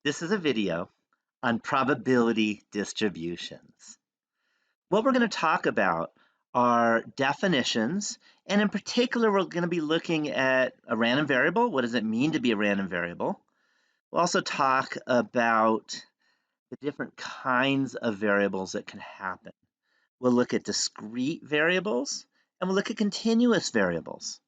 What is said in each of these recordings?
This is a video on probability distributions. What we're going to talk about are definitions, and in particular, we're going to be looking at a random variable. What does it mean to be a random variable? We'll also talk about the different kinds of variables that can happen. We'll look at discrete variables, and we'll look at continuous variables.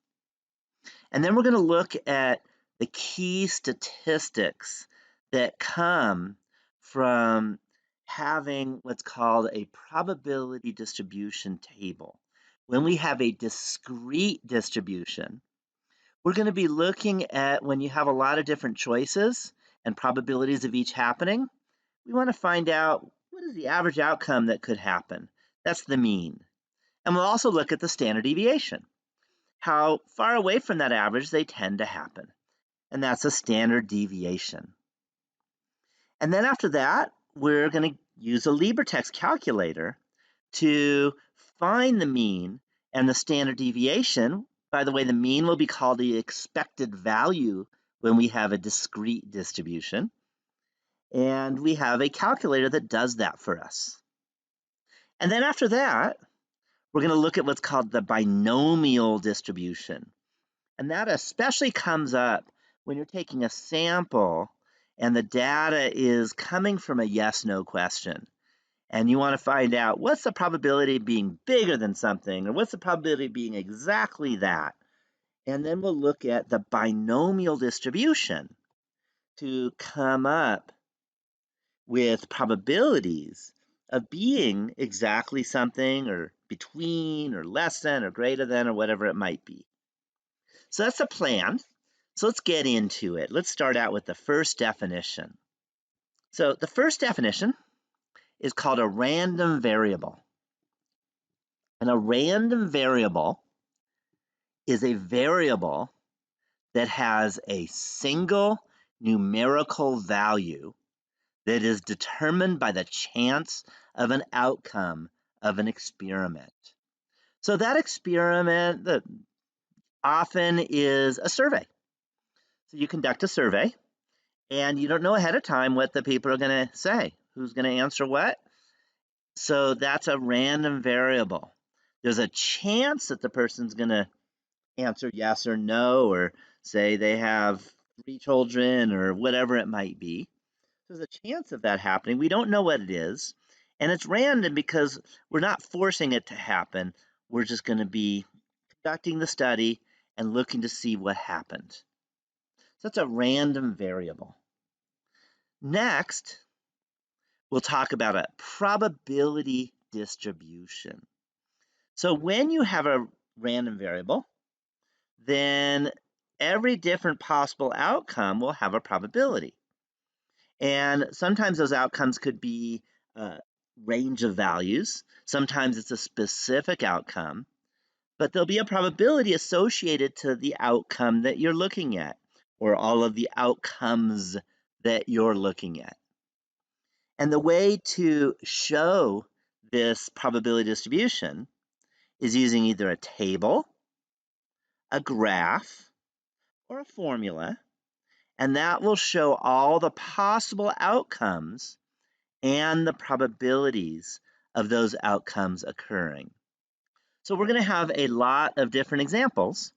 And then we're going to look at the key statistics that come from having what's called a probability distribution table. When we have a discrete distribution, we're going to be looking at when you have a lot of different choices and probabilities of each happening. We want to find out what is the average outcome that could happen. That's the mean. And we'll also look at the standard deviation, how far away from that average they tend to happen. And that's a standard deviation. And then after that, we're going to use a LibreTexts calculator to find the mean and the standard deviation. By the way, the mean will be called the expected value when we have a discrete distribution. And we have a calculator that does that for us. And then after that, we're going to look at what's called the binomial distribution. And that especially comes up when you're taking a sample and the data is coming from a yes-no question. And you want to find out what's the probability of being bigger than something, or what's the probability of being exactly that. And then we'll look at the binomial distribution to come up with probabilities of being exactly something, or between, or less than, or greater than, or whatever it might be. So that's the plan. So let's get into it. Let's start out with the first definition. So the first definition is called a random variable. And a random variable is a variable that has a single numerical value that is determined by the chance of an outcome of an experiment. So that experiment that often is a survey. So you conduct a survey, and you don't know ahead of time what the people are going to say, who's going to answer what. So that's a random variable. There's a chance that the person's going to answer yes or no, or say they have 3 children, or whatever it might be. There's a chance of that happening. We don't know what it is, and it's random because we're not forcing it to happen. We're just going to be conducting the study and looking to see what happened. So that's a random variable. Next, we'll talk about a probability distribution. So when you have a random variable, then every different possible outcome will have a probability. And sometimes those outcomes could be a range of values. Sometimes it's a specific outcome, but there'll be a probability associated to the outcome that you're looking at, or all of the outcomes that you're looking at. And the way to show this probability distribution is using either a table, a graph, or a formula, and that will show all the possible outcomes and the probabilities of those outcomes occurring. So we're going to have a lot of different examples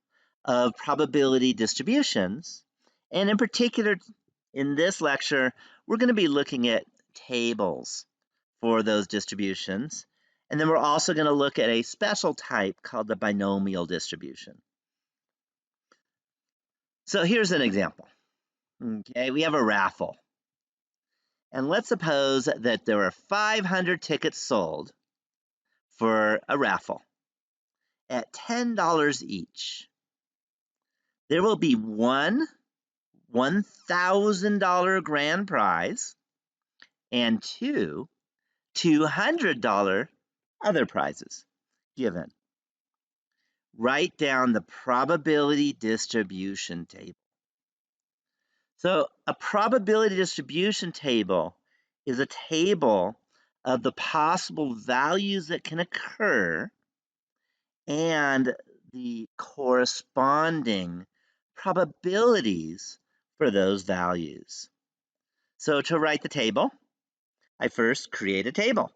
of probability distributions, and in particular, in this lecture, we're going to be looking at tables for those distributions, and then we're also going to look at a special type called the binomial distribution. So here's an example. Okay, we have a raffle, and let's suppose that there are 500 tickets sold for a raffle at $10 each. There will be one $1,000 grand prize and 2 $200 other prizes given. Write down the probability distribution table. So a probability distribution table is a table of the possible values that can occur and the corresponding probabilities for those values. So to write the table, I first create a table.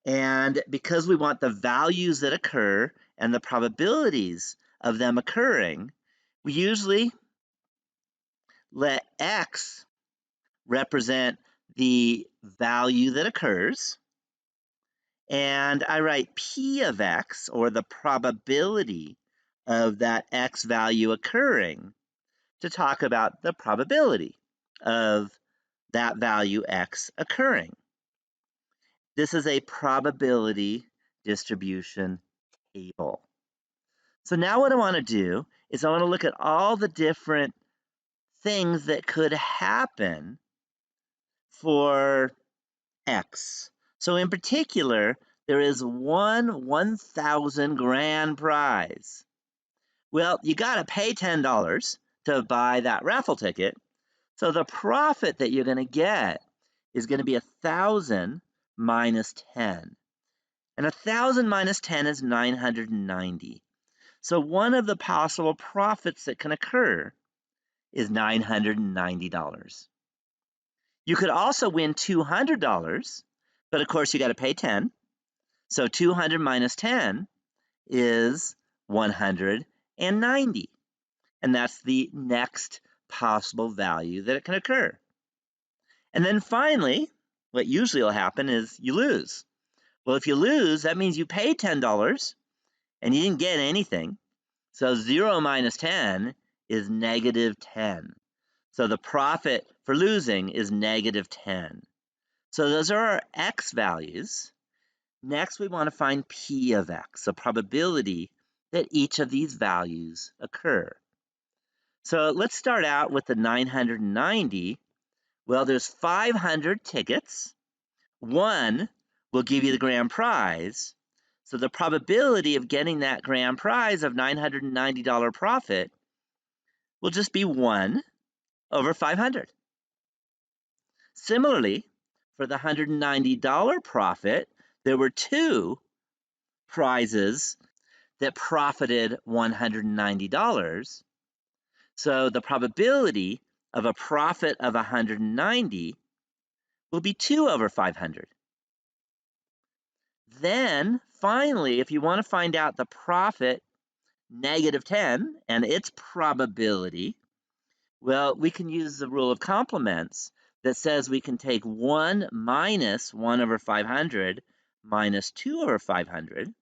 And because we want the values that occur and the probabilities of them occurring, we usually let X represent the value that occurs. And I write P of X, or the probability of that X value occurring, to talk about the probability of that value X occurring. This is a probability distribution table. So now what I want to do is I want to look at all the different things that could happen for X. So in particular, there is one 1,000 grand prize. Well, you got to pay $10 to buy that raffle ticket. So the profit that you're going to get is going to be 1,000 minus 10. And 1,000 minus 10 is 990. So one of the possible profits that can occur is $990. You could also win $200, but of course you got to pay 10. So 200 minus 10 is 190. And that's the next possible value that it can occur. And then finally, what usually will happen is you lose. Well, if you lose, that means you pay $10 and you didn't get anything. So 0 minus 10 is negative 10. So the profit for losing is negative 10. So those are our X values. Next, we want to find P of X, the probability that each of these values occur. So let's start out with the 990. Well, there's 500 tickets. One will give you the grand prize. So the probability of getting that grand prize of $990 profit will just be 1 over 500. Similarly, for the $190 profit, there were 2 prizes that profited $190. So the probability of a profit of 190 will be 2 over 500. Then, finally, if you want to find out the profit, negative 10, and its probability, well, we can use the rule of complements that says we can take 1 minus 1 over 500 minus 2 over 500.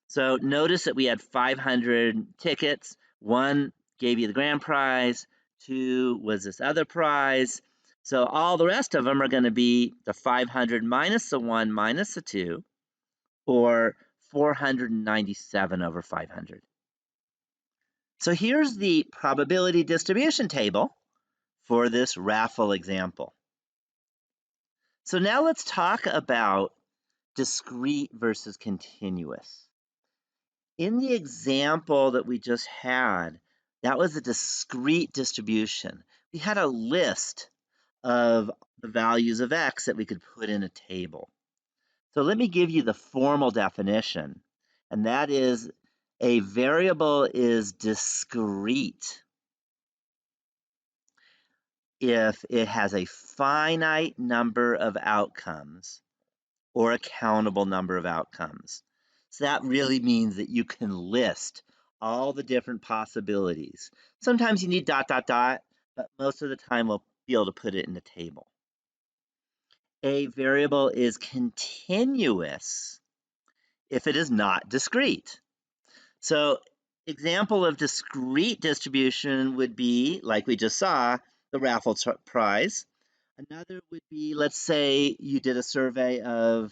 So notice that we had 500 tickets. 1 gave you the grand prize. 2 was this other prize. So all the rest of them are going to be the 500 minus the 1 minus the 2, or 497 over 500. So here's the probability distribution table for this raffle example. So now let's talk about discrete versus continuous. In the example that we just had, that was a discrete distribution. We had a list of the values of X that we could put in a table. So let me give you the formal definition, and that is a variable is discrete if it has a finite number of outcomes or a countable number of outcomes. So that really means that you can list all the different possibilities. Sometimes you need ... but most of the time we'll be able to put it in a table. A variable is continuous if it is not discrete. So example of discrete distribution would be, like we just saw, the raffle prize. Another would be, let's say you did a survey of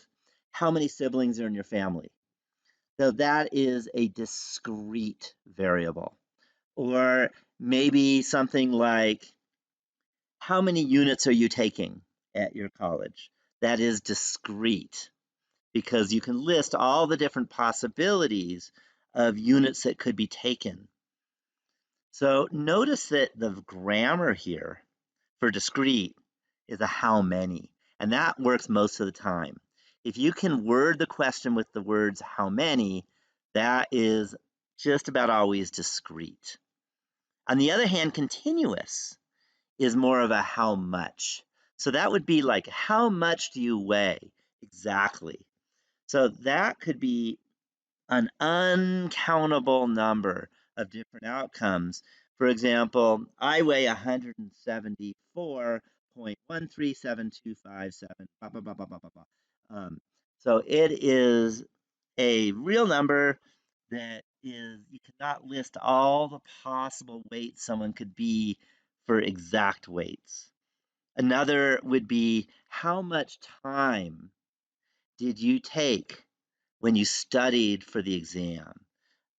how many siblings are in your family. So that is a discrete variable. Or maybe something like, how many units are you taking at your college? That is discrete, because you can list all the different possibilities of units that could be taken. So notice that the grammar here for discrete is a how many, and that works most of the time. If you can word the question with the words how many, that is just about always discrete. On the other hand, continuous is more of a how much. So that would be like, how much do you weigh? Exactly. So that could be an uncountable number of different outcomes. For example, I weigh 174.13725.7. Blah, blah, blah, blah, blah, blah, blah. So it is a real number that is, you cannot list all the possible weights someone could be for exact weights. Another would be, how much time did you take when you studied for the exam?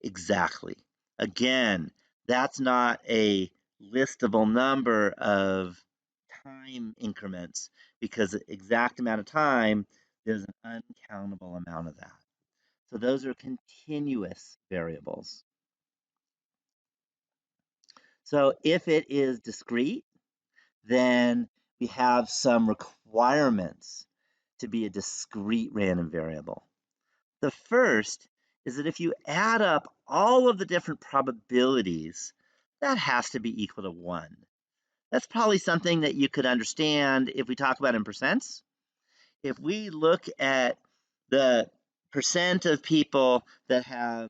Exactly. Again, that's not a listable number of time increments, because the exact amount of time, there's an uncountable amount of that. So those are continuous variables. So if it is discrete, then we have some requirements to be a discrete random variable. The first is that if you add up all of the different probabilities, that has to be equal to 1. That's probably something that you could understand if we talk about in percents. If we look at the percent of people that have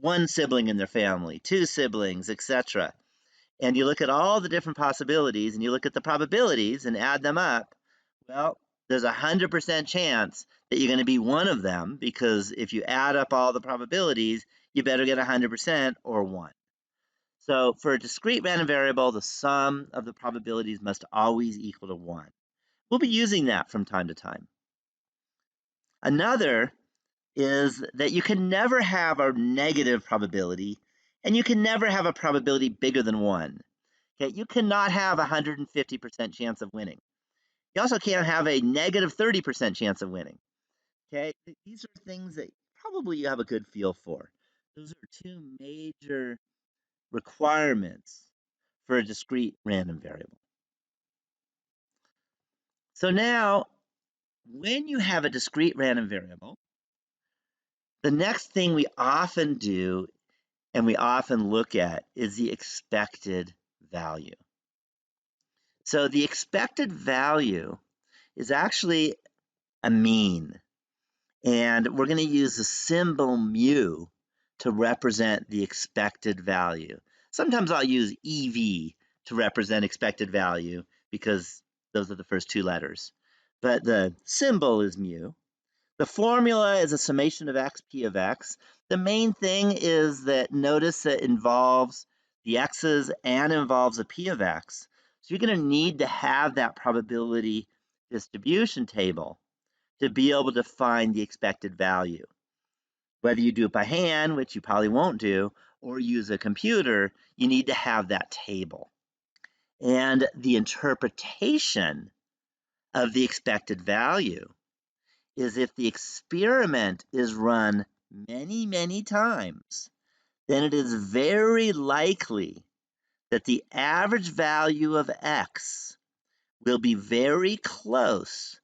one sibling in their family, two siblings, etc., and you look at all the different possibilities and you look at the probabilities and add them up, well, there's a 100% chance that you're going to be one of them, because if you add up all the probabilities, you better get 100% or 1. So for a discrete random variable, the sum of the probabilities must always equal to 1. We'll be using that from time to time. Another is that you can never have a negative probability, and you can never have a probability bigger than 1. Okay, you cannot have a 150% chance of winning. You also can't have a negative 30% chance of winning. Okay, these are things that probably you have a good feel for. Those are two major requirements for a discrete random variable. So now, when you have a discrete random variable, the next thing we often do and we often look at is the expected value. So the expected value is actually a mean, and we're going to use the symbol mu to represent the expected value. Sometimes I'll use EV to represent expected value because those are the first two letters. But the symbol is mu. The formula is a summation of x, p of x. The main thing is that notice that it involves the x's and involves a p of x. So you're going to need to have that probability distribution table to be able to find the expected value. Whether you do it by hand, which you probably won't do, or use a computer, you need to have that table. And the interpretation of the expected value is if the experiment is run many, many times, then it is very likely that the average value of x will be very close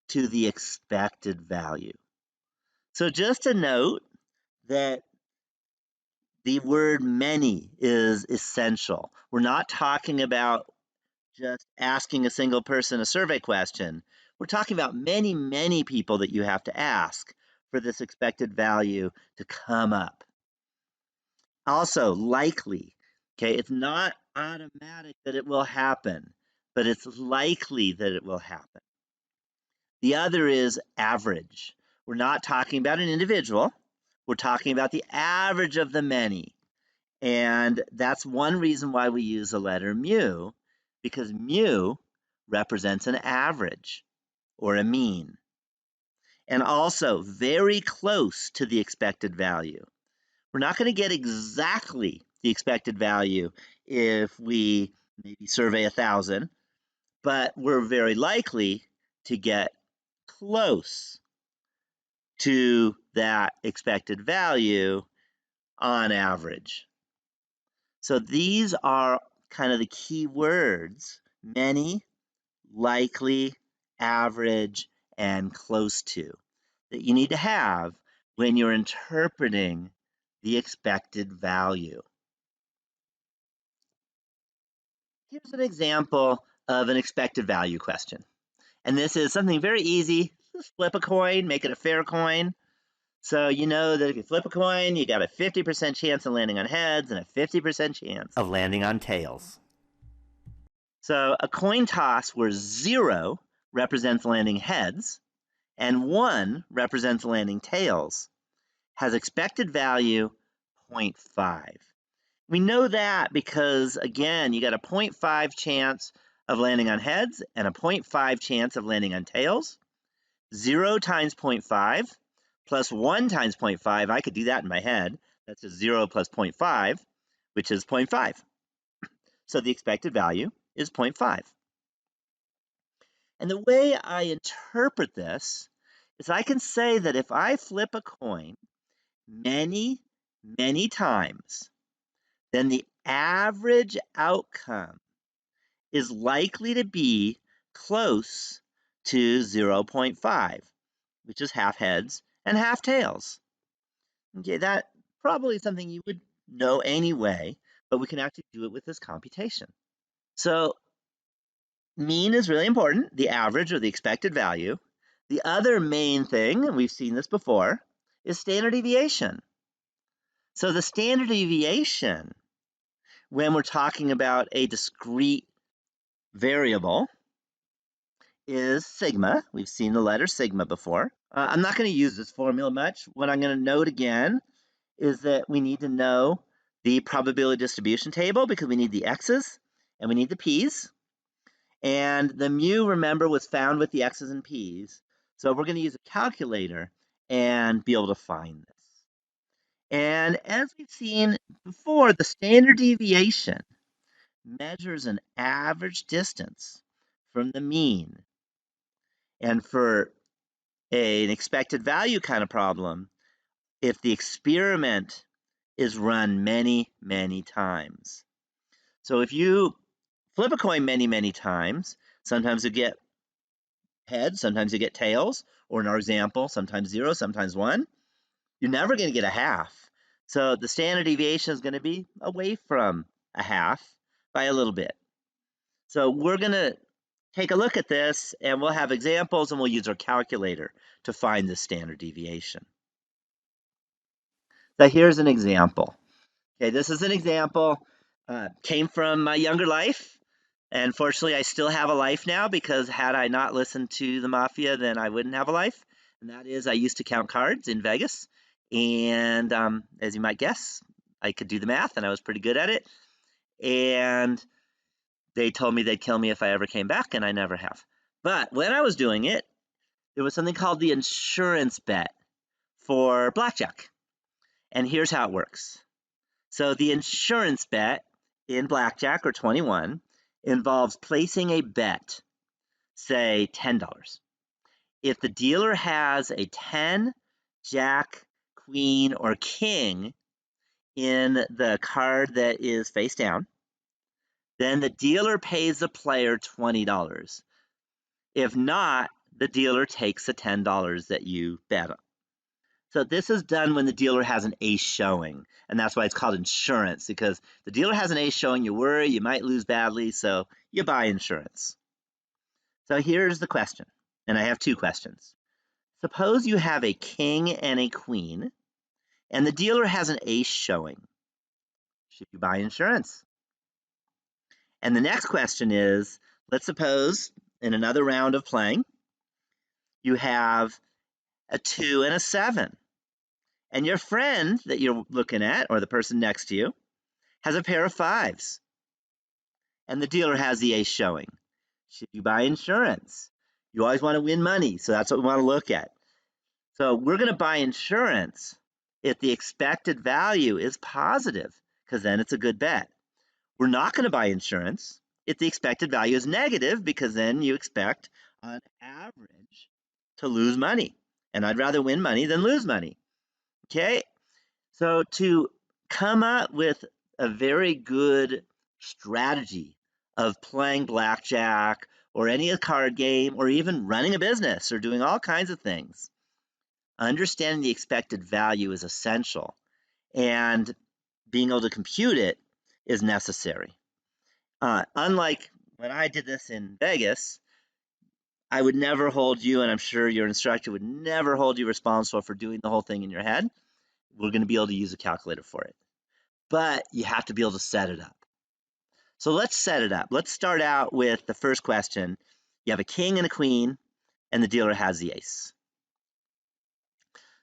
to the expected value. So just a note that the word many is essential. We're not talking about just asking a single person a survey question. We're talking about many, many people that you have to ask for this expected value to come up. Also, likely. Okay, it's not automatic that it will happen, but it's likely that it will happen. The other is average. We're not talking about an individual. We're talking about the average of the many. And that's one reason why we use the letter mu, because mu represents an average or a mean. And also very close to the expected value. We're not going to get exactly the expected value if we maybe survey 1,000, but we're very likely to get close to that expected value on average. So these are kind of the key words: many, likely, average, and close to, that you need to have when you're interpreting the expected value. Here's an example of an expected value question. And this is something very easy. Just flip a coin, make it a fair coin. So you know that if you flip a coin, you got a 50% chance of landing on heads and a 50% chance of landing on tails. So a coin toss where 0 represents landing heads and 1 represents landing tails has expected value 0.5. We know that because, again, you got a 0.5 chance of landing on heads and a 0.5 chance of landing on tails. 0 times 0.5 plus 1 times 0.5, I could do that in my head. That's just 0 plus 0.5, which is 0.5. So the expected value is 0.5. And the way I interpret this is I can say that if I flip a coin many, many times, then the average outcome is likely to be close to 0.5, which is half heads and half tails. Okay, that probably is something you would know anyway, but we can actually do it with this computation. So mean is really important, the average or the expected value. The other main thing, and we've seen this before, is standard deviation. So the standard deviation, when we're talking about a discrete variable, is sigma. We've seen the letter sigma before. I'm not going to use this formula much. What I'm going to note again is that we need to know the probability distribution table because we need the x's and we need the p's. And the mu, remember, was found with the x's and p's. So we're going to use a calculator and be able to find this. And as we've seen before, the standard deviation measures an average distance from the mean. And for an expected value kind of problem, if the experiment is run many, many times. So if you flip a coin many, many times, sometimes you get heads, sometimes you get tails, or in our example, sometimes 0, sometimes 1. You're never going to get a half. So the standard deviation is going to be away from a half by a little bit. So we're going to take a look at this, and we'll have examples, and we'll use our calculator to find the standard deviation. So here's an example. Okay, this is an example. Came from my younger life. And fortunately, I still have a life now because had I not listened to the mafia, then I wouldn't have a life. And that is, I used to count cards in Vegas. And as you might guess, I could do the math and I was pretty good at it. And they told me they'd kill me if I ever came back, and I never have. But when I was doing it, there was something called the insurance bet for blackjack. And here's how it works. So the insurance bet in blackjack or 21 involves placing a bet, say $10. If the dealer has a 10, jack, queen, or king in the card that is face down, then the dealer pays the player $20. If not, the dealer takes the $10 that you bet on. So this is done when the dealer has an ace showing, and that's why it's called insurance, because the dealer has an ace showing, you worry you might lose badly, so you buy insurance. So here's the question, and I have two questions. Suppose you have a king and a queen, and the dealer has an ace showing. Should you buy insurance? And the next question is, let's suppose in another round of playing, you have a 2 and a 7. And your friend that you're looking at, or the person next to you, has a pair of 5s. And the dealer has the ace showing. Should you buy insurance? You always want to win money, so that's what we want to look at. So we're going to buy insurance if the expected value is positive, because then it's a good bet. We're not going to buy insurance if the expected value is negative, because then you expect, on average, to lose money. And I'd rather win money than lose money. Okay? So to come up with a very good strategy of playing blackjack or any card game or even running a business or doing all kinds of things, understanding the expected value is essential, and being able to compute it is necessary. Unlike when I did this in Vegas, I would never hold you, and I'm sure your instructor would never hold you responsible for doing the whole thing in your head. We're going to be able to use a calculator for it. But you have to be able to set it up. So let's set it up. Let's start out with the first question. You have a king and a queen, and the dealer has the ace.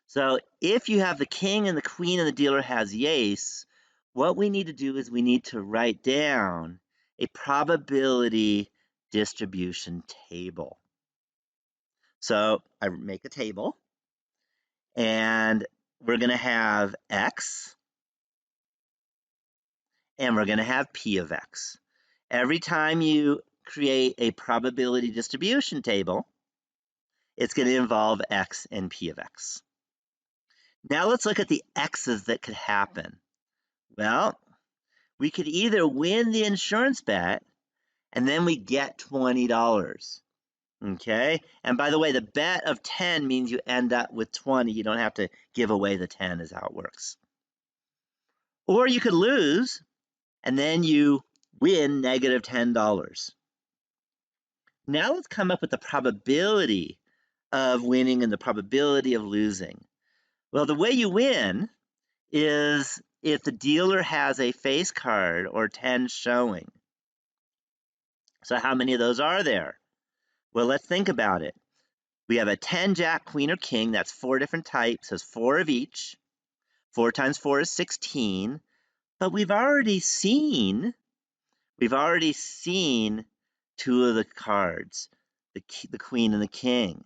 So if you have the king and the queen and the dealer has the ace, what we need to do is we need to write down a probability distribution table. So I make a table, and we're going to have x, and we're going to have p of x. Every time you create a probability distribution table, it's going to involve x and p of x. Now let's look at the x's that could happen. Well, we could either win the insurance bet and then we get $20. Okay? And by the way, the bet of 10 means you end up with 20. You don't have to give away the 10 is how it works. Or you could lose and then you win negative $10. Now let's come up with the probability of winning and the probability of losing. Well, the way you win is if the dealer has a face card or 10 showing. So how many of those are there? Well, let's think about it. We have a 10, jack, queen, or king. That's 4 different types. There's 4 of each. 4 times 4 is 16. But we've already seen 2 of the cards, the queen and the king.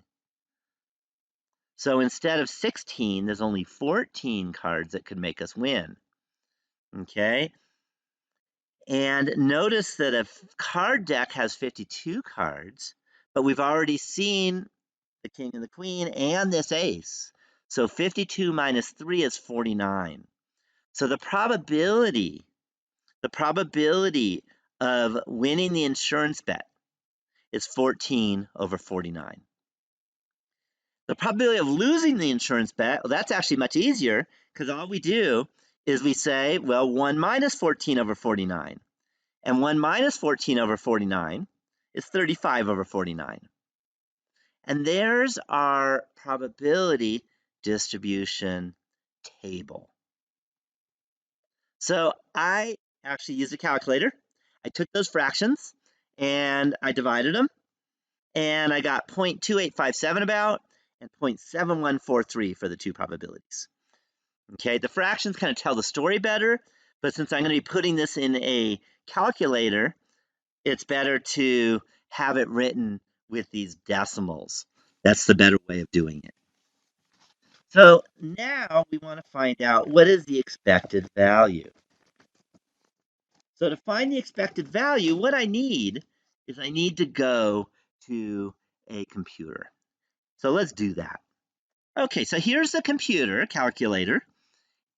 So instead of 16, there's only 14 cards that could make us win. Okay? And notice that a card deck has 52 cards, but we've already seen the king and the queen and this ace. So 52 minus 3 is 49. So the probability of winning the insurance bet is 14 over 49. The probability of losing the insurance bet, well, that's actually much easier because all we do is we say, well, 1 minus 14 over 49. And 1 minus 14 over 49 is 35 over 49. And there's our probability distribution table. So I actually used a calculator. I took those fractions and I divided them, and I got 0.2857 about and 0.7143 for the two probabilities. Okay, the fractions kind of tell the story better, but since I'm going to be putting this in a calculator, it's better to have it written with these decimals. That's the better way of doing it. So now we want to find out what is the expected value. So to find the expected value, what I need is I need to go to a computer. So let's do that. Okay, so here's the computer calculator,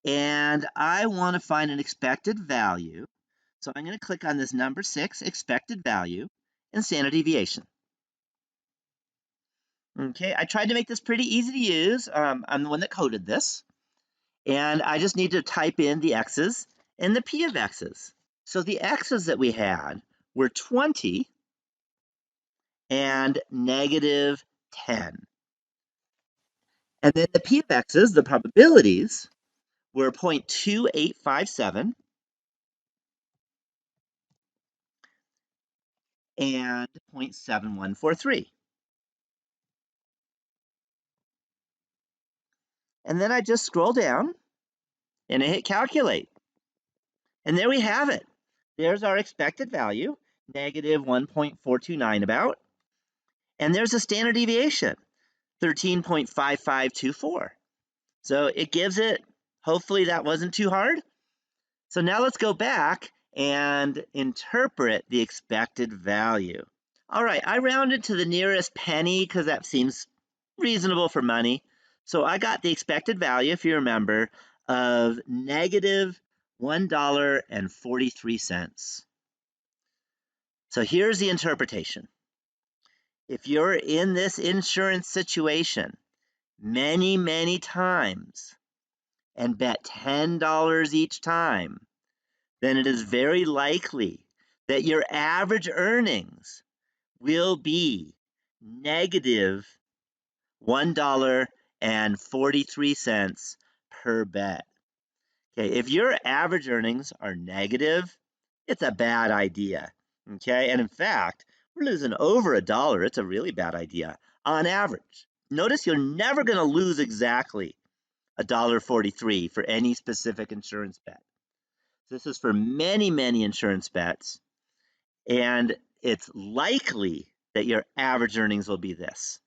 and I want to find an expected value. So I'm going to click on this number 6, expected value, and standard deviation. Okay, I tried to make this pretty easy to use. I'm the one that coded this. And I just need to type in the x's and the p of x's. So the x's that we had were 20 and negative 10. And then the p of x's, the probabilities, were 0.2857 and 0.7143. And then I just scroll down and I hit calculate. And there we have it. There's our expected value, negative 1.429 about. And there's a standard deviation, 13.5524. So it gives it, hopefully that wasn't too hard. So now let's go back and interpret the expected value. All right, I rounded to the nearest penny because that seems reasonable for money. So I got the expected value, if you remember, of negative $1.43. So here's the interpretation. If you're in this insurance situation many, many times and bet $10 each time, then it is very likely that your average earnings will be negative $1.43 per bet. Okay, if your average earnings are negative, it's a bad idea. Okay, and in fact, we're losing over $1. It's a really bad idea on average. Notice you're never going to lose exactly $1.43 for any specific insurance bet. This is for many, many insurance bets, and it's likely that your average earnings will be this.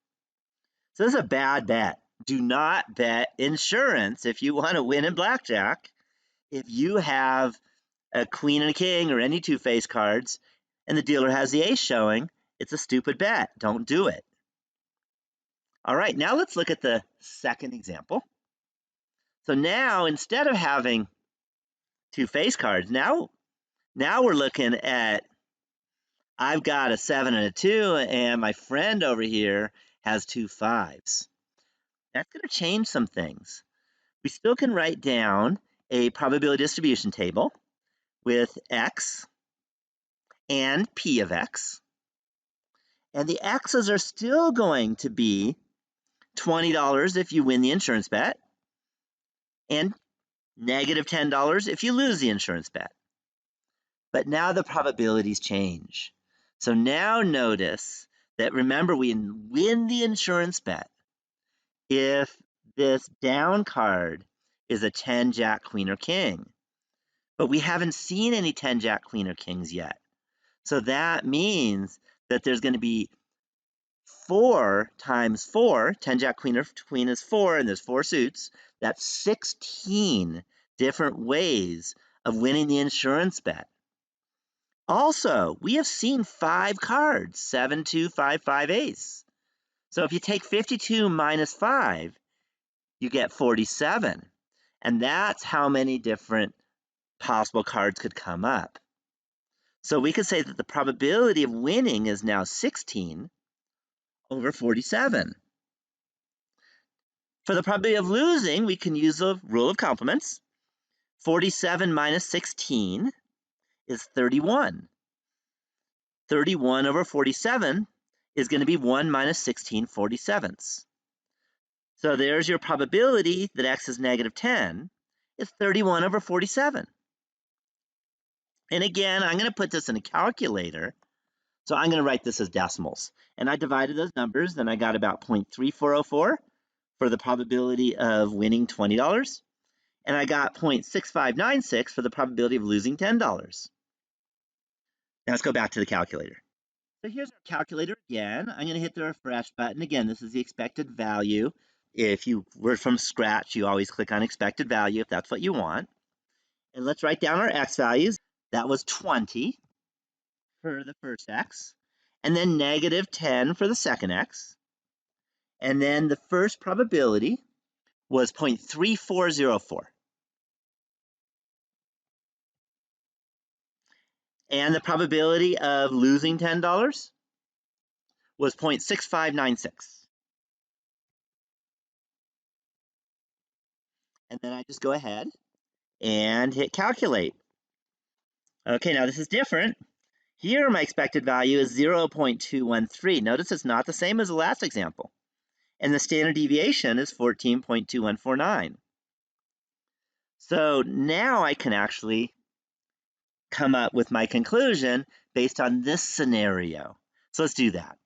So this is a bad bet. Do not bet insurance if you want to win in blackjack. If you have a queen and a king or any two-face cards and the dealer has the ace showing, it's a stupid bet. Don't do it. All right, now let's look at the second example. So now instead of having two-face cards, now we're looking at, I've got a 7 and a 2, and my friend over here has two 5s. That's going to change some things. We still can write down a probability distribution table with x and p of x. And the x's are still going to be $20 if you win the insurance bet and negative $10 if you lose the insurance bet. But now the probabilities change. So now notice that, remember, we win the insurance bet if this down card is a 10, jack, queen, or king. But we haven't seen any 10, jack, queen, or kings yet. So that means that there's going to be 4 times 4, 10, jack, queen, or queen is 4, and there's 4 suits. That's 16 different ways of winning the insurance bet. Also, we have seen 5 cards, 7, 2, 5, 5, ace. So if you take 52 minus 5, you get 47. And that's how many different possible cards could come up. So we could say that the probability of winning is now 16 over 47. For the probability of losing, we can use the rule of complements. 47 minus 16 is 31. 31 over 47 is going to be 1 minus 16 47ths. So there's your probability that x is negative 10 is 31 over 47. And again, I'm going to put this in a calculator. So I'm going to write this as decimals. And I divided those numbers, then I got about 0.3404 for the probability of winning $20. And I got 0.6596 for the probability of losing $10. Now let's go back to the calculator. So here's our calculator again. I'm going to hit the refresh button. Again, this is the expected value. If you were from scratch, you always click on expected value if that's what you want. And let's write down our x values. That was 20 for the first x, and then negative 10 for the second x. And then the first probability was 0.3404. And the probability of losing $10 was 0.6596. And then I just go ahead and hit calculate. Okay, now this is different. Here my expected value is 0.213. Notice it's not the same as the last example. And the standard deviation is 14.2149. So now I can actually come up with my conclusion based on this scenario. So let's do that.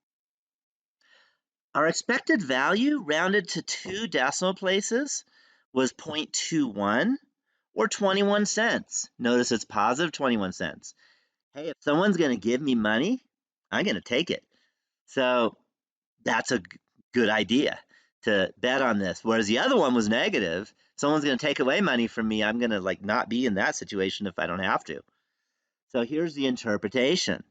Our expected value rounded to 2 decimal places was 0.21 or 21 cents. Notice it's positive 21 cents. Hey, if someone's going to give me money, I'm going to take it. So that's a good idea to bet on this. Whereas the other one was negative. Someone's going to take away money from me. I'm going to not be in that situation if I don't have to. So here's the interpretation.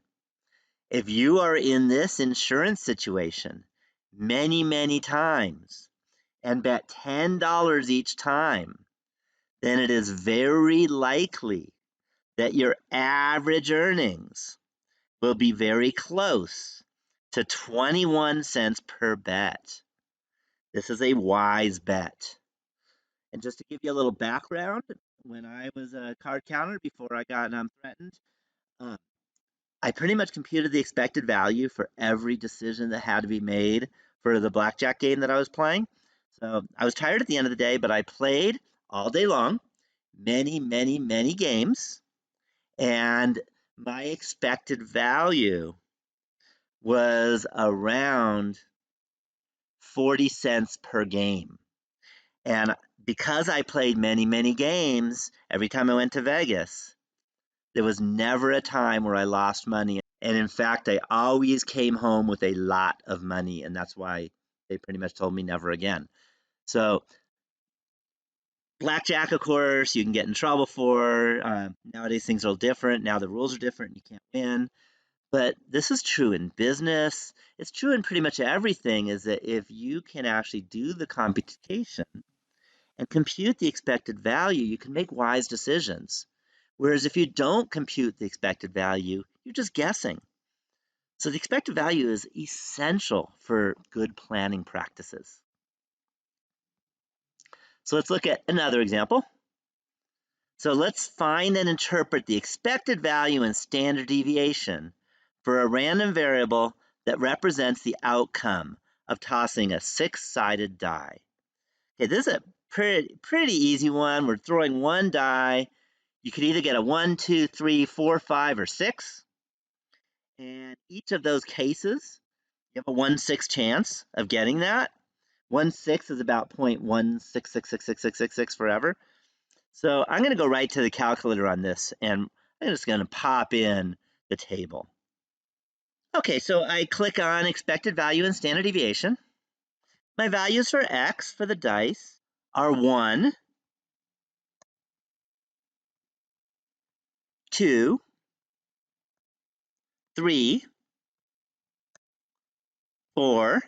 If you are in this insurance situation many, many times and bet $10 each time, then it is very likely that your average earnings will be very close to 21 cents per bet. This is a wise bet. And just to give you a little background, when I was a card counter before I got threatened, I pretty much computed the expected value for every decision that had to be made for the blackjack game that I was playing. So I was tired at the end of the day, but I played all day long, many, many, many games, and my expected value was around 40 cents per game. And because I played many, many games every time I went to Vegas, there was never a time where I lost money. And in fact, I always came home with a lot of money. And that's why they pretty much told me never again. So, blackjack, of course, you can get in trouble for. Nowadays, things are different. Now the rules are different. You can't win. But this is true in business. It's true in pretty much everything, is that if you can actually do the computation and compute the expected value, you can make wise decisions. Whereas if you don't compute the expected value, you're just guessing. So the expected value is essential for good planning practices. So let's look at another example. So let's find and interpret the expected value and standard deviation for a random variable that represents the outcome of tossing a six-sided die. Okay, this is a pretty easy one. We're throwing one die. You could either get a 1, 2, 3, 4, 5, or 6. And each of those cases, you have a 1/6 chance of getting that. 1/6 is about 0.1666666 forever. So I'm going to go right to the calculator on this, and I'm just going to pop in the table. Okay, so I click on expected value and standard deviation. My values for x for the dice are 1, 2, 3, 4,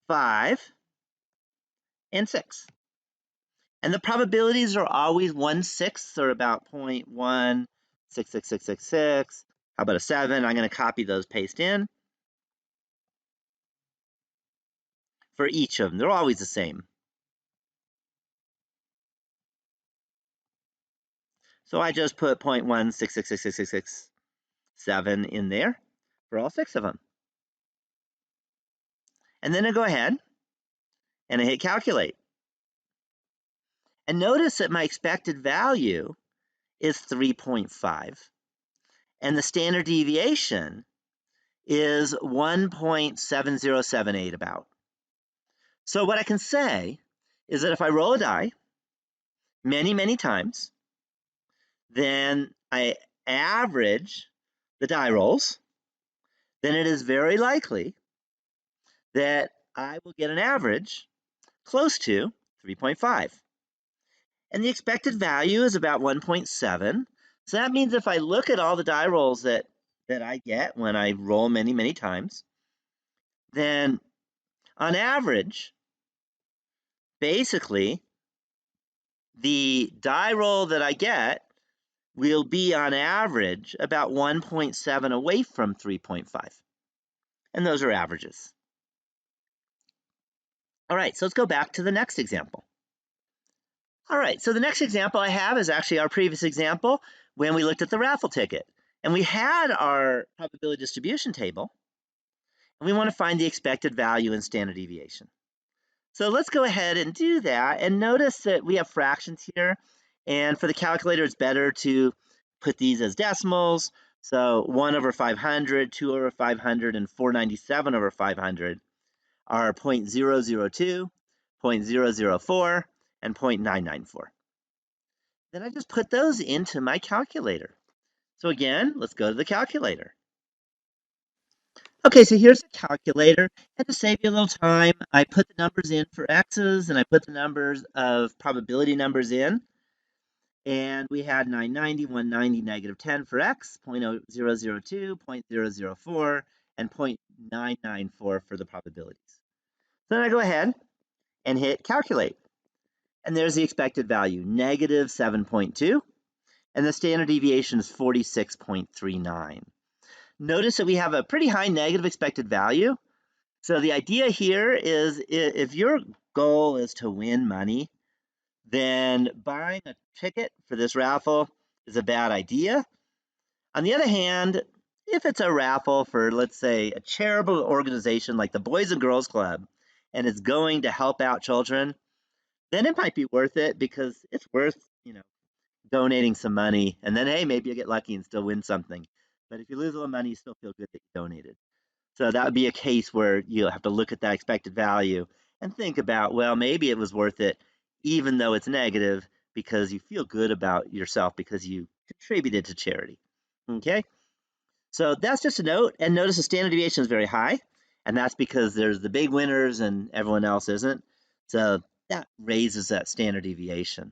5, and 6. And the probabilities are always 1/6, or about 0.166666. How about a 7? I'm going to copy those, paste in for each of them. They're always the same. So I just put 0.1666667 in there for all 6 of them. And then I go ahead and I hit calculate. And notice that my expected value is 3.5. And the standard deviation is 1.7078 about. So what I can say is that if I roll a die many, many times, then I average the die rolls, then it is very likely that I will get an average close to 3.5. And the expected value is about 1.7. So that means if I look at all the die rolls that I get when I roll many, many times, then on average, basically, the die roll that I get will be on average about 1.7 away from 3.5. And those are averages. All right, so let's go back to the next example. All right, so the next example I have is actually our previous example when we looked at the raffle ticket. And we had our probability distribution table, and we want to find the expected value and standard deviation. So let's go ahead and do that. And notice that we have fractions here. And for the calculator, it's better to put these as decimals. So 1 over 500, 2 over 500, and 497 over 500 are 0.002, 0.004, and 0.994. Then I just put those into my calculator. So again, let's go to the calculator. Okay, so here's the calculator. And to save you a little time, I put the numbers in for x's, and I put the numbers of probability numbers in. And we had 990, 190, negative 10 for x, 0.002, 0.004, and 0.994 for the probabilities. So then I go ahead and hit calculate. And there's the expected value, negative 7.2. And the standard deviation is 46.39. Notice that we have a pretty high negative expected value. So the idea here is if your goal is to win money, then buying a ticket for this raffle is a bad idea. On the other hand, if it's a raffle for, let's say, a charitable organization like the Boys and Girls Club, and it's going to help out children, then it might be worth it because it's worth, donating some money. And then, hey, maybe you'll get lucky and still win something. But if you lose a little money, you still feel good that you donated. So that would be a case where you'll have to look at that expected value and think about, well, maybe it was worth it, even though it's negative, because you feel good about yourself because you contributed to charity. Okay? So that's just a note. And notice the standard deviation is very high. And that's because there's the big winners and everyone else isn't. So that raises that standard deviation.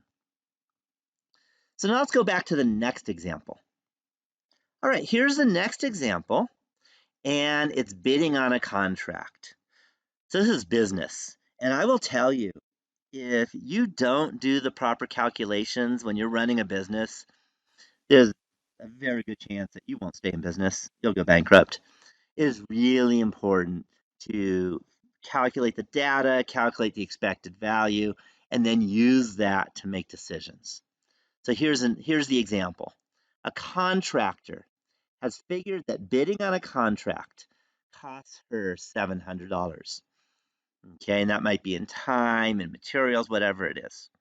So now let's go back to the next example. All right, here's the next example, and it's bidding on a contract. So this is business. And I will tell you, if you don't do the proper calculations when you're running a business, there's a very good chance that you won't stay in business. You'll go bankrupt. It is really important to calculate the data, calculate the expected value, and then use that to make decisions. So here's the example. A contractor has figured that bidding on a contract costs her $700. Okay, and that might be in time and materials, whatever it is.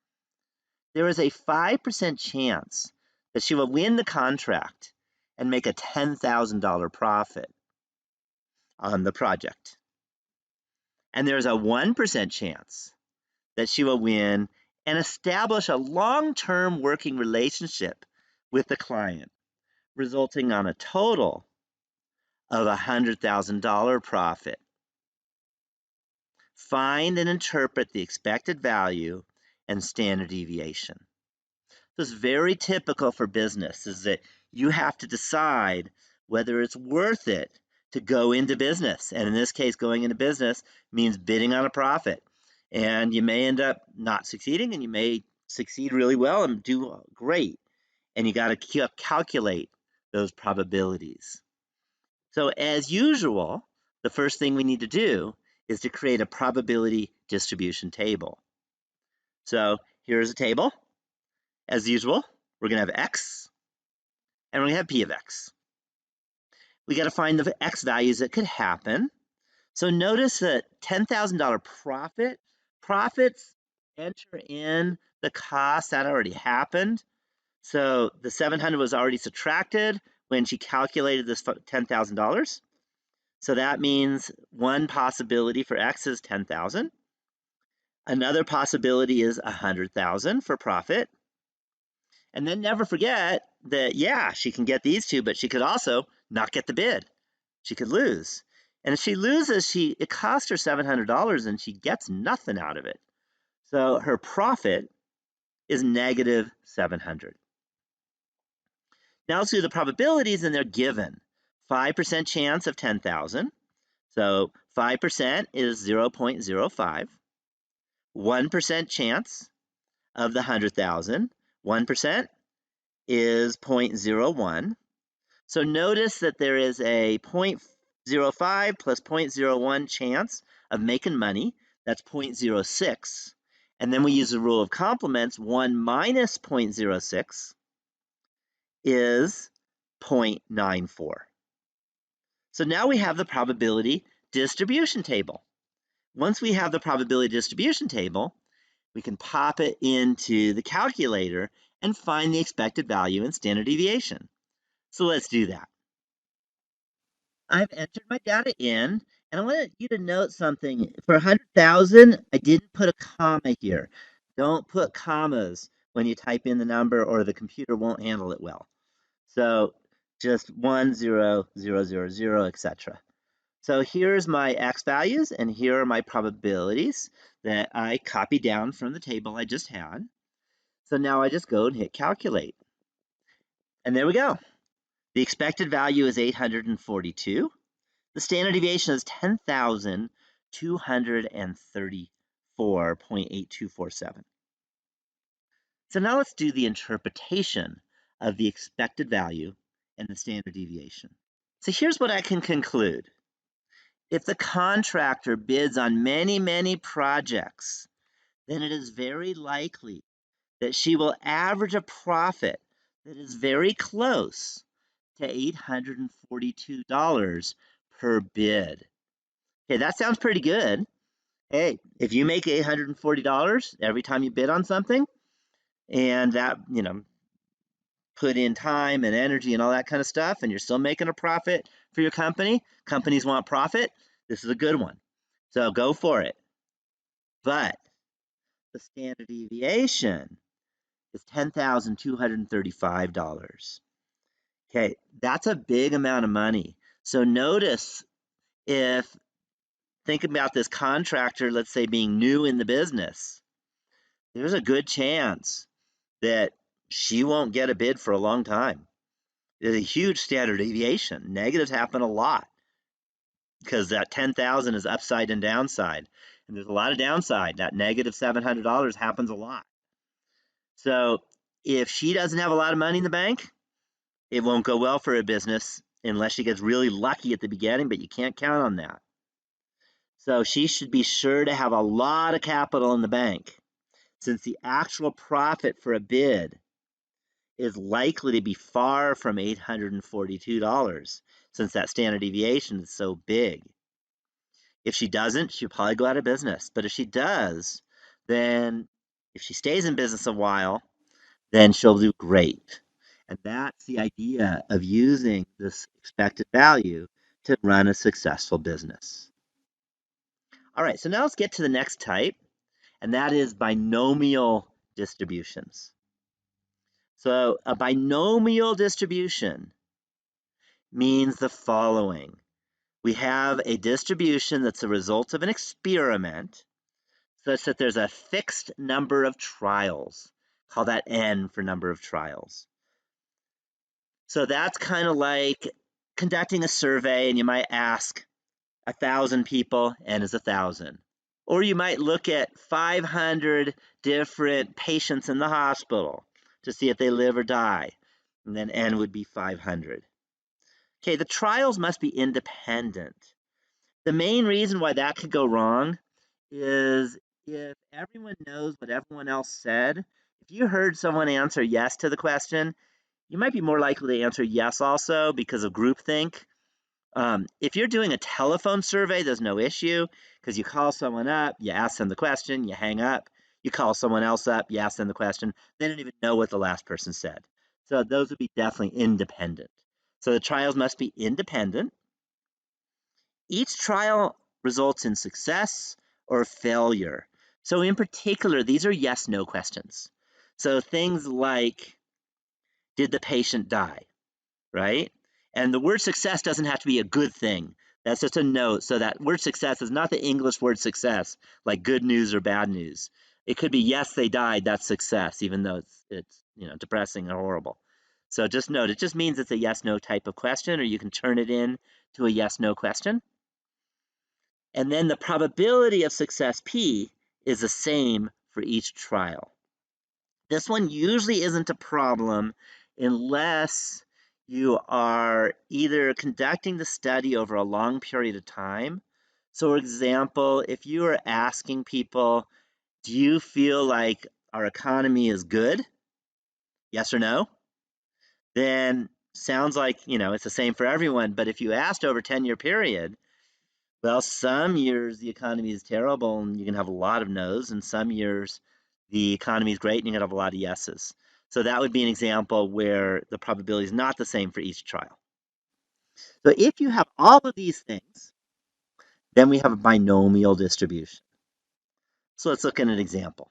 There is a 5% chance that she will win the contract and make a $10,000 profit on the project. And there's a 1% chance that she will win and establish a long-term working relationship with the client, resulting on a total of a $100,000 profit. Find and interpret the expected value and standard deviation. So it's very typical for business is that you have to decide whether it's worth it to go into business. And in this case, going into business means bidding on a profit. And you may end up not succeeding, and you may succeed really well and do great. And you got to calculate those probabilities. So as usual, the first thing we need to do is to create a probability distribution table. So here's a table. As usual, we're going to have x, and we're going to have p of x. We got to find the x values that could happen. So notice that $10,000 profits enter in the cost that already happened. So the 700 was already subtracted when she calculated this $10,000. So that means one possibility for x is 10,000. Another possibility is 100,000 for profit. And then never forget that, yeah, she can get these two, but she could also not get the bid. She could lose. And if she loses, it cost her $700 and she gets nothing out of it. So her profit is negative 700. Now let's do the probabilities, and they're given. 5% chance of 10,000. So 5% is 0.05. 1% chance of the 100,000. 1% is 0.01. So notice that there is a 0.05 plus 0.01 chance of making money. That's 0.06. And then we use the rule of complements. 1 minus 0.06 is 0.94. So now we have the probability distribution table. Once we have the probability distribution table, we can pop it into the calculator and find the expected value and standard deviation. So let's do that. I've entered my data in, and I want you to note something. For 100,000, I didn't put a comma here. Don't put commas when you type in the number, or the computer won't handle it well. So just 1, 0, 0, 0, 0, etc. So here's my x values, and here are my probabilities that I copied down from the table I just had. So now I just go and hit calculate. And there we go. The expected value is 842. The standard deviation is 10,234.8247. So now let's do the interpretation of the expected value and the standard deviation. So here's what I can conclude. If the contractor bids on many, many projects, then it is very likely that she will average a profit that is very close to $842 per bid. Okay, that sounds pretty good. Hey, if you make $840 every time you bid on something, and that, put in time and energy and all that kind of stuff, and you're still making a profit for your company, companies want profit, this is a good one. So go for it. But the standard deviation is $10,235. Okay, that's a big amount of money. So notice, if think about this contractor, let's say being new in the business, there's a good chance that she won't get a bid for a long time. There's a huge standard deviation. Negatives happen a lot because that 10,000 is upside and downside. And there's a lot of downside. That negative $700 happens a lot. So if she doesn't have a lot of money in the bank, it won't go well for a business unless she gets really lucky at the beginning, but you can't count on that. So she should be sure to have a lot of capital in the bank, since the actual profit for a bid is likely to be far from $842, since that standard deviation is so big. If she doesn't, she'll probably go out of business. But if she does, then if she stays in business a while, then she'll do great. And that's the idea of using this expected value to run a successful business. All right, so now let's get to the next type, and that is binomial distributions. So a binomial distribution means the following. We have a distribution that's a result of an experiment, such that there's a fixed number of trials. Call that N for number of trials. So that's kind of like conducting a survey, and you might ask 1,000 people, N is 1,000. Or you might look at 500 different patients in the hospital to see if they live or die, and then N would be 500. Okay, the trials must be independent. The main reason why that could go wrong is if everyone knows what everyone else said. If you heard someone answer yes to the question, you might be more likely to answer yes also because of groupthink. If you're doing a telephone survey, there's no issue because you call someone up, you ask them the question, you hang up, you call someone else up, you ask them the question. They don't even know what the last person said. So those would be definitely independent. So the trials must be independent. Each trial results in success or failure. So in particular, these are yes/no questions. So things like, did the patient die, right? And the word success doesn't have to be a good thing. That's just a note. So that word success is not the English word success, like good news or bad news. It could be, yes, they died, that's success, even though it's depressing or horrible. So just note, it just means it's a yes/no type of question, or you can turn it in to a yes/no question. And then the probability of success P is the same for each trial. This one usually isn't a problem unless you are either conducting the study over a long period of time. So, for example, if you are asking people, do you feel like our economy is good? Yes or no? Then sounds like, it's the same for everyone. But if you asked over a 10-year period, well, some years the economy is terrible and you can have a lot of no's, and some years the economy is great and you can have a lot of yeses. So that would be an example where the probability is not the same for each trial. So if you have all of these things, then we have a binomial distribution. So let's look at an example.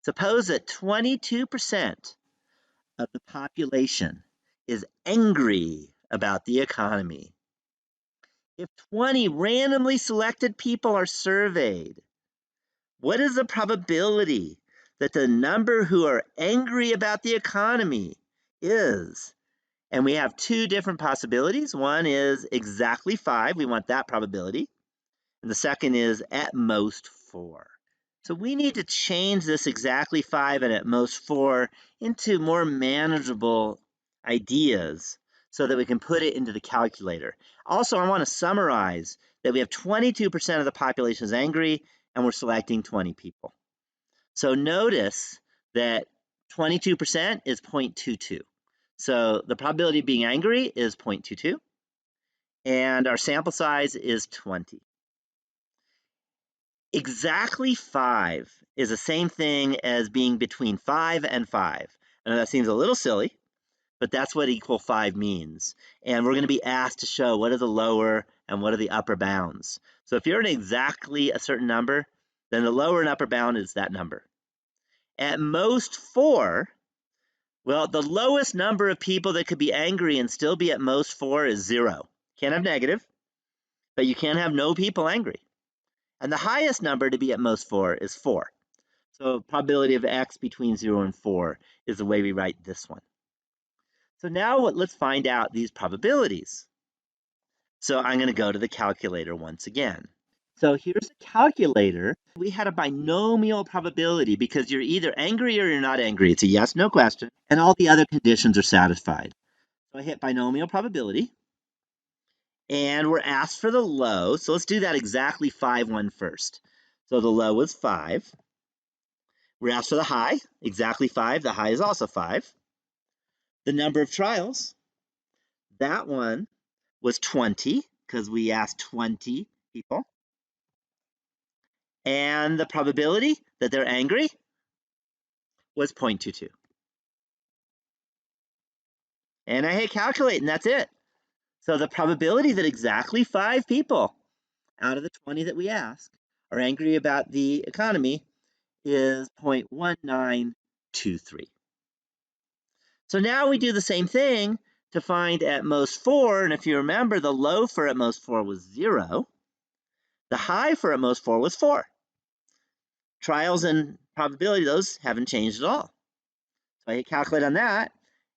Suppose that 22% of the population is angry about the economy. If 20 randomly selected people are surveyed, what is the probability that the number who are angry about the economy is? And we have two different possibilities. One is exactly 5. We want that probability. And the second is at most 4. So we need to change this exactly 5 and at most 4 into more manageable ideas so that we can put it into the calculator. Also, I want to summarize that we have 22% of the population is angry and we're selecting 20 people. So notice that 22% is 0.22. So the probability of being angry is 0.22. And our sample size is 20. Exactly 5 is the same thing as being between 5 and 5. I know that seems a little silly, but that's what equal 5 means. And we're going to be asked to show what are the lower and what are the upper bounds. So if you're in exactly a certain number, then the lower and upper bound is that number. At most 4, well, the lowest number of people that could be angry and still be at most 4 is 0. Can't have negative, but you can't have no people angry. And the highest number to be at most 4 is 4. So probability of x between 0 and 4 is the way we write this one. So now let's find out these probabilities. So I'm going to go to the calculator once again. So here's a calculator. We had a binomial probability because you're either angry or you're not angry. It's a yes, no question. And all the other conditions are satisfied. So I hit binomial probability. And we're asked for the low. So let's do that exactly 5 one first. So the low is 5. We're asked for the high, exactly 5. The high is also 5. The number of trials, that one was 20 because we asked 20 people. And the probability that they're angry was 0.22. And I hit calculate, and that's it. So the probability that exactly 5 people out of the 20 that we asked are angry about the economy is 0.1923. So now we do the same thing to find at most 4. And if you remember, the low for at most 4 was 0. The high for at most 4 was 4. Trials and probability, those haven't changed at all. So I hit calculate on that,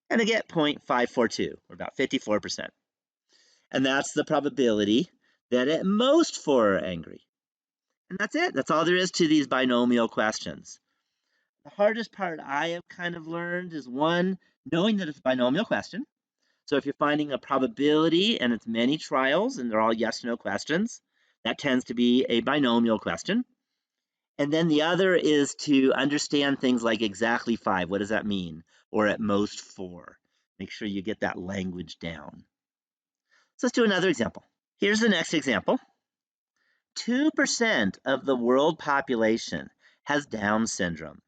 and I get 0.542, or about 54%. And that's the probability that at most 4 are angry. And that's it. That's all there is to these binomial questions. The hardest part I have kind of learned is, one, knowing that it's a binomial question. So if you're finding a probability and it's many trials and they're all yes or no questions, that tends to be a binomial question. And then the other is to understand things like exactly 5. What does that mean? Or at most 4. Make sure you get that language down. So let's do another example. Here's the next example. 2% of the world population has Down syndrome.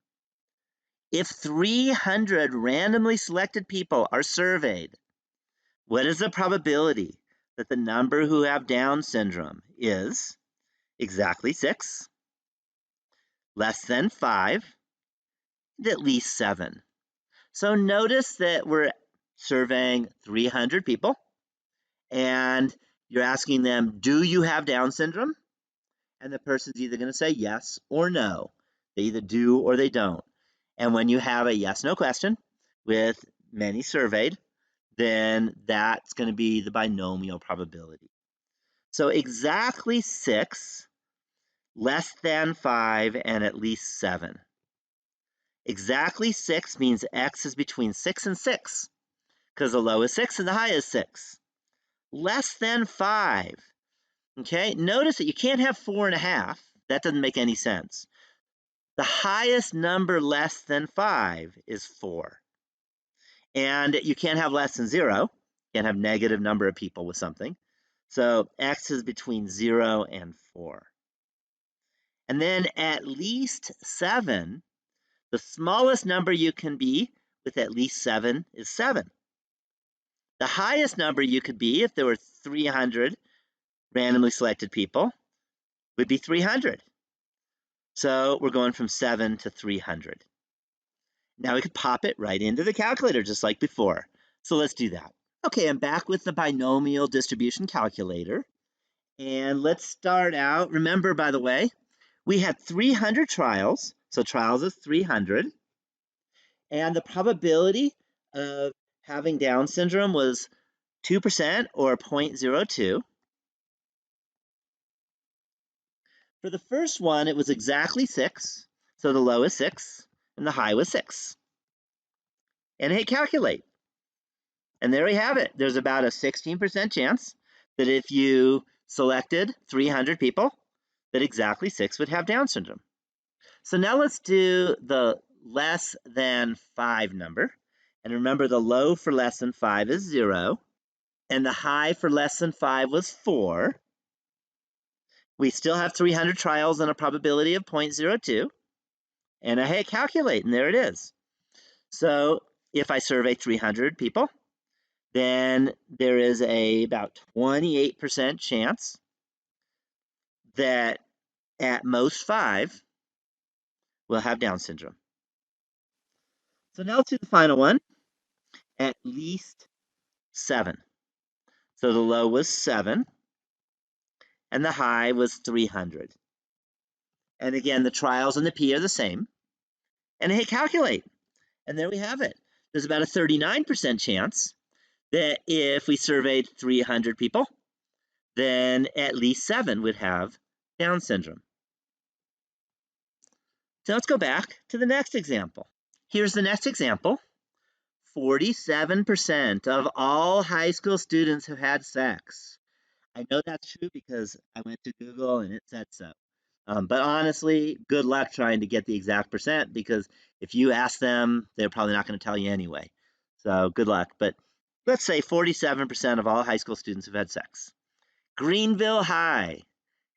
If 300 randomly selected people are surveyed, what is the probability that the number who have Down syndrome is exactly 6, less than 5, and at least 7? So notice that we're surveying 300 people, and you're asking them, do you have Down syndrome? And the person's either going to say yes or no. They either do or they don't. And when you have a yes-no question with many surveyed, then that's going to be the binomial probability. So exactly 6, less than 5, and at least 7. Exactly 6 means x is between 6 and 6, because the low is 6 and the high is 6. Less than 5. Okay, notice that you can't have 4.5. That doesn't make any sense. The highest number less than 5 is 4. And you can't have less than 0. You can't have negative number of people with something. So x is between 0 and 4. And then at least 7, the smallest number you can be with at least 7 is 7. The highest number you could be if there were 300 randomly selected people would be 300. So we're going from 7 to 300. Now we could pop it right into the calculator just like before. So let's do that. Okay, I'm back with the binomial distribution calculator. And let's start out. Remember, by the way, we had 300 trials. So trials is 300. And the probability of having Down syndrome was 2% or 0.02. For the first one, it was exactly 6. So the low is 6 and the high was 6. And hit calculate. And there we have it. There's about a 16% chance that if you selected 300 people, that exactly 6 would have Down syndrome. So now let's do the less than 5 number. And remember, the low for less than 5 is 0, and the high for less than 5 was 4. We still have 300 trials and a probability of 0.02. And I hit calculate, and there it is. So if I survey 300 people, then there is about 28% chance that at most 5 will have Down syndrome. So now let's do the final one, at least 7. So the low was 7, and the high was 300. And again, the trials and the p are the same. And I hit calculate, and there we have it. There's about a 39% chance that if we surveyed 300 people, then at least 7 would have Down syndrome. So let's go back to the next example. Here's the next example. 47% of all high school students have had sex. I know that's true because I went to Google and it said so. But honestly, good luck trying to get the exact percent, because if you ask them, they're probably not going to tell you anyway. So good luck. But let's say 47% of all high school students have had sex. Greenville High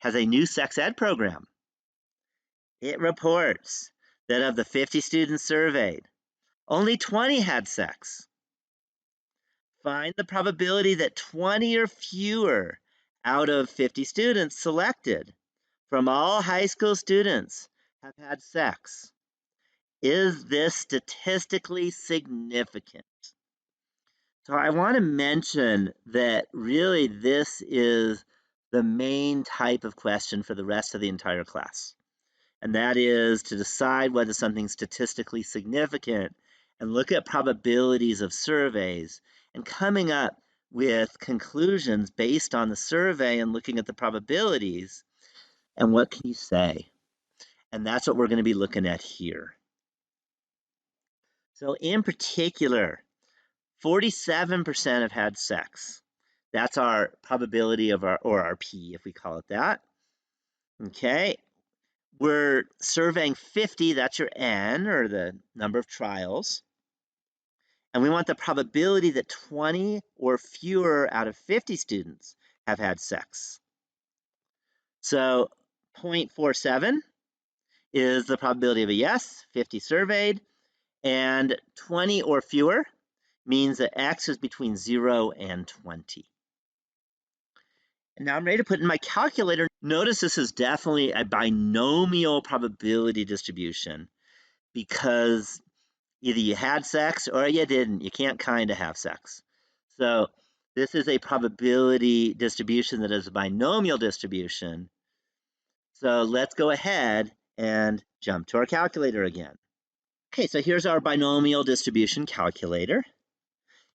has a new sex ed program. It reports that of the 50 students surveyed, only 20 had sex. Find the probability that 20 or fewer out of 50 students selected from all high school students have had sex. Is this statistically significant? So I want to mention that really this is the main type of question for the rest of the entire class. And that is to decide whether something's statistically significant and look at probabilities of surveys and coming up with conclusions based on the survey and looking at the probabilities. And what can you say? And that's what we're going to be looking at here. So in particular, 47% have had sex. That's our probability of our P, if we call it that. Okay. We're surveying 50, that's your N, or the number of trials. And we want the probability that 20 or fewer out of 50 students have had sex. So 0.47 is the probability of a yes, 50 surveyed, and 20 or fewer means that X is between 0 and 20. And now I'm ready to put in my calculator. Notice this is definitely a binomial probability distribution, because either you had sex or you didn't. You can't kind of have sex. So this is a probability distribution that is a binomial distribution. So let's go ahead and jump to our calculator again. Okay, so here's our binomial distribution calculator.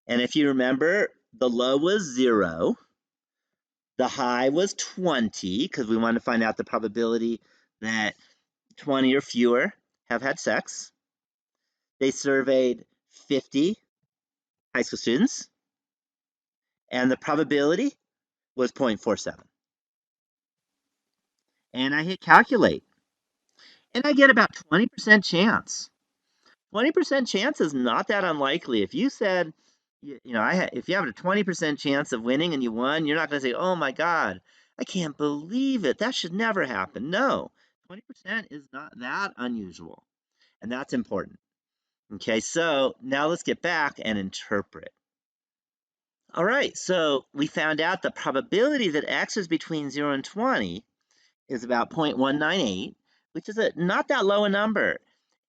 And if you remember, the low was 0. The high was 20, because we want to find out the probability that 20 or fewer have had sex. They surveyed 50 high school students, and the probability was 0.47. And I hit calculate, and I get about 20% chance. 20% chance is not that unlikely. If you said, if you have a 20% chance of winning and you won, you're not going to say, oh my God, I can't believe it. That should never happen. No, 20% is not that unusual, and that's important. Okay, so now let's get back and interpret. All right, so we found out the probability that X is between 0 and 20 is about 0.198, which is not that low a number.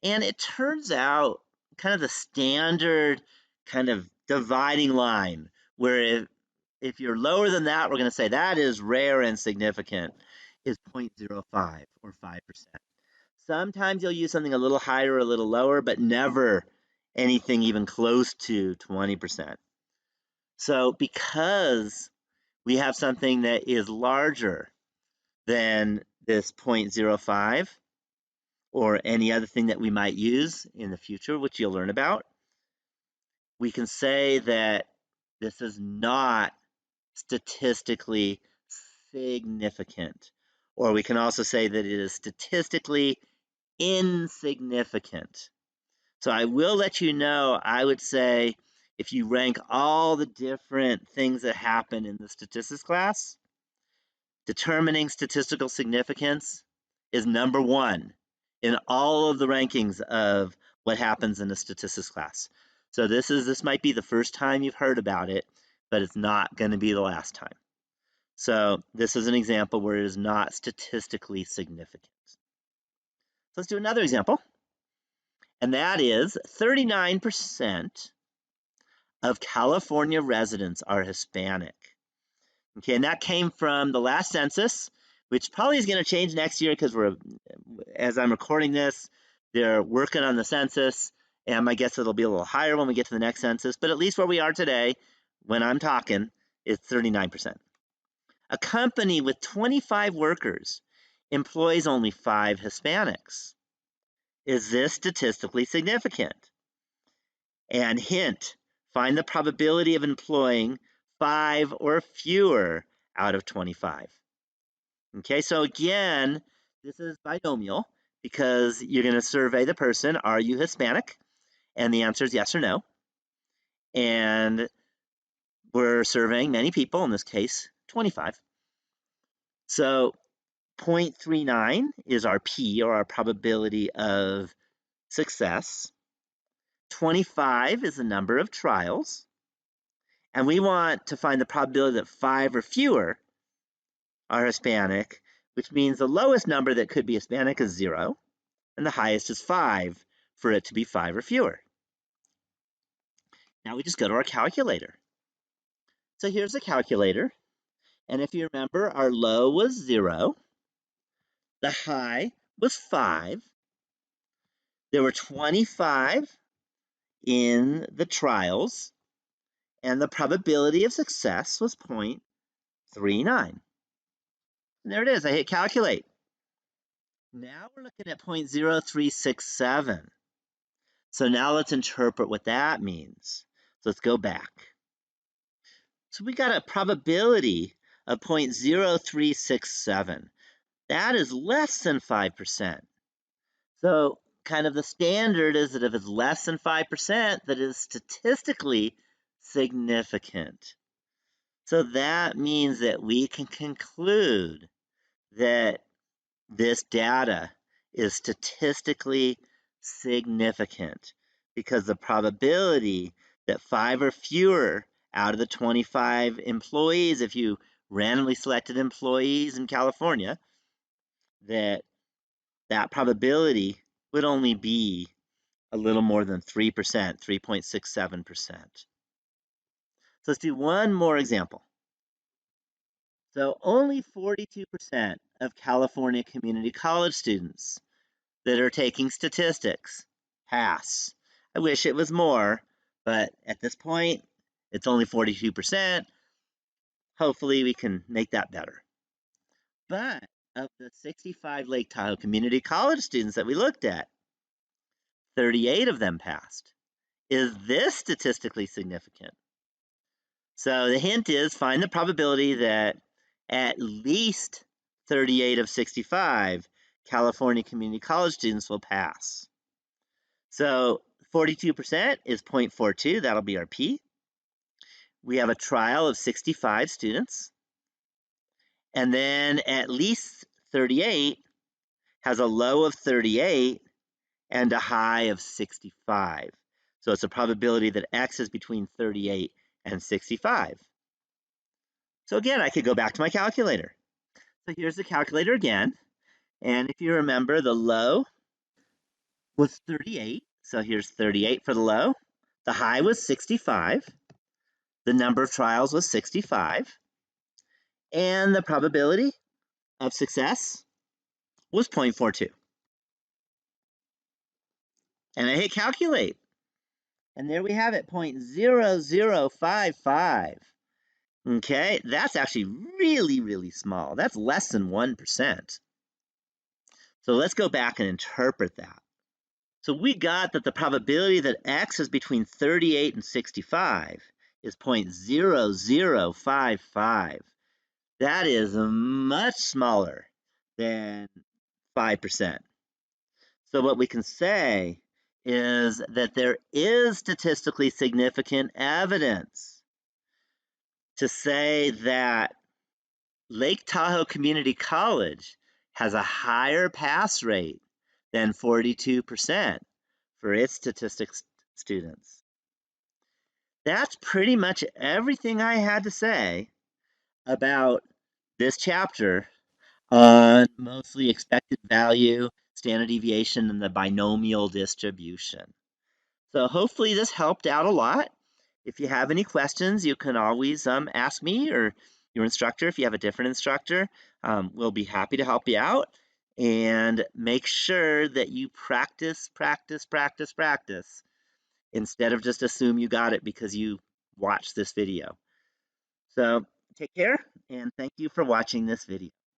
And it turns out kind of the standard kind of dividing line, where if you're lower than that, we're going to say that is rare and significant, is 0.05 or 5%. Sometimes you'll use something a little higher or a little lower, but never anything even close to 20%. So because we have something that is larger than this 0.05 or any other thing that we might use in the future, which you'll learn about, we can say that this is not statistically significant. Or we can also say that it is statistically insignificant. So I will let you know, I would say if you rank all the different things that happen in the statistics class, determining statistical significance is number one in all of the rankings of what happens in a statistics class. So this might be the first time you've heard about it, but it's not going to be the last time. So this is an example where it is not statistically significant. So let's do another example. And that is 39% of California residents are Hispanic. Okay, and that came from the last census, which probably is going to change next year because as I'm recording this, they're working on the census, and my guess it'll be a little higher when we get to the next census, but at least where we are today, when I'm talking, is 39%. A company with 25 workers employs only 5 Hispanics. Is this statistically significant? And hint, find the probability of employing 5 or fewer out of 25. Okay, so again, this is binomial because you're going to survey the person, are you Hispanic? And the answer is yes or no. And we're surveying many people, in this case, 25. So 0.39 is our P, or our probability of success. 25 is the number of trials. And we want to find the probability that 5 or fewer are Hispanic, which means the lowest number that could be Hispanic is 0, and the highest is 5 for it to be 5 or fewer. Now we just go to our calculator. So here's the calculator, and if you remember, our low was 0, the high was 5, there were 25 in the trials, and the probability of success was 0.39. And there it is, I hit calculate. Now we're looking at 0.0367. So now let's interpret what that means. So let's go back. So we got a probability of 0.0367. That is less than 5%. So kind of the standard is that if it's less than 5%, that is statistically significant. So that means that we can conclude that this data is statistically significant because the probability that 5 or fewer out of the 25 employees, if you randomly selected employees in California, that probability would only be a little more than 3%, 3.67%. So let's do one more example. So only 42% of California community college students that are taking statistics pass. I wish it was more, but at this point, it's only 42%. Hopefully, we can make that better. But of the 65 Lake Tahoe Community College students that we looked at, 38 of them passed. Is this statistically significant? So the hint is find the probability that at least 38 of 65 California community college students will pass. So 42% is 0.42. That'll be our P. We have a trial of 65 students. And then at least 38 has a low of 38 and a high of 65. So it's a probability that X is between 38 and 65. So again, I could go back to my calculator. So here's the calculator again. And if you remember, the low was 38. So here's 38 for the low. The high was 65. The number of trials was 65. And the probability of success was 0.42. And I hit calculate. And there we have it, 0.0055. Okay, that's actually really, really small. That's less than 1%. So let's go back and interpret that. So we got that the probability that X is between 38 and 65 is 0.0055. That is much smaller than 5%. So what we can say is that there is statistically significant evidence to say that Lake Tahoe Community College has a higher pass rate than 42% for its statistics students. That's pretty much everything I had to say about this chapter on mostly expected value, standard deviation, and the binomial distribution. So hopefully this helped out a lot. If you have any questions, you can always ask me or your instructor. If you have a different instructor, we'll be happy to help you out. And make sure that you practice, practice, practice, practice, instead of just assume you got it because you watched this video. So take care, and thank you for watching this video.